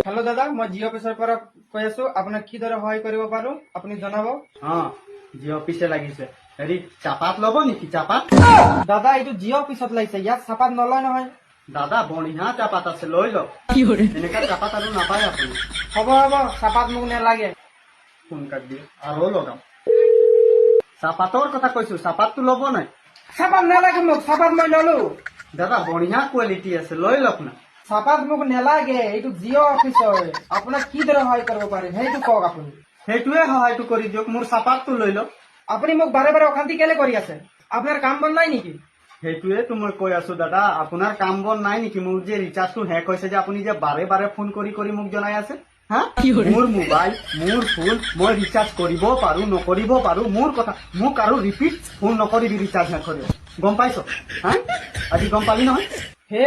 Hello दादा, मैं Jio officer पर কৈ আছো। আপোনাক কি দৰে সহায় কৰিব পাৰো আপুনি জনাব। জিঅ' অফিচে লাগিছে। হেৰি চাপাত ল'ব নেকি? চাপাত দাদা, এইটো জিঅ' অফিচত লাগিছে, ইয়াত চাপাত নলয় নহয়। দাদা বঢ়িয়া চাপাত আছে, লৈ লওক। এনেকা চাপাত আৰু নাপায় আপুনি। হ'ব হ'ব, চাপাত মোক নেলাগে। ফোন কাট দিয়ে আৰু লগাম। চাপাতৰ কথা কৈছো, চাপাতটো ল'ব নাই? চাপাত নেলাগে মোক, চাপাত মই নলো। দাদা বঢ়িয়া কোৱালিটি আছে, লৈ লওক না। চাপাত মোক নেলাগে, এইটো জিঅ' অফিচ হয়। আপোনাক কি দৰে সহায় কৰিব পাৰিম সেইটো কওক আপুনি। সেইটোৱে সহায়টো কৰি দিয়ক, মোৰ চাপাতটো লৈ লওক। আপুনি মোক বাৰে বাৰে অশান্তি কেলে কৰি আছে? আপোনাৰ কাম বন নাই নেকি? সেইটোৱেতো মই কৈ আছো দাদা, আপোনাৰ কাম বন নাই নেকি? মোৰ যে ৰিচাৰ্জটো শেষ হৈছে যে আপুনি যে বাৰে বাৰে ফোন কৰি কৰি মোক জনাই আছে। হা, মোৰ মোবাইল, মোৰ ফোন, মই ৰিচাৰ্জ কৰিব পাৰো নকৰিব পাৰো, মোৰ কথা। মোক আৰু ৰিপিট ফোন নকৰিবি ৰিচাৰ্জ শেষ কৰি। গম পাইছ? হা, আজি গম পালি নহয়? হে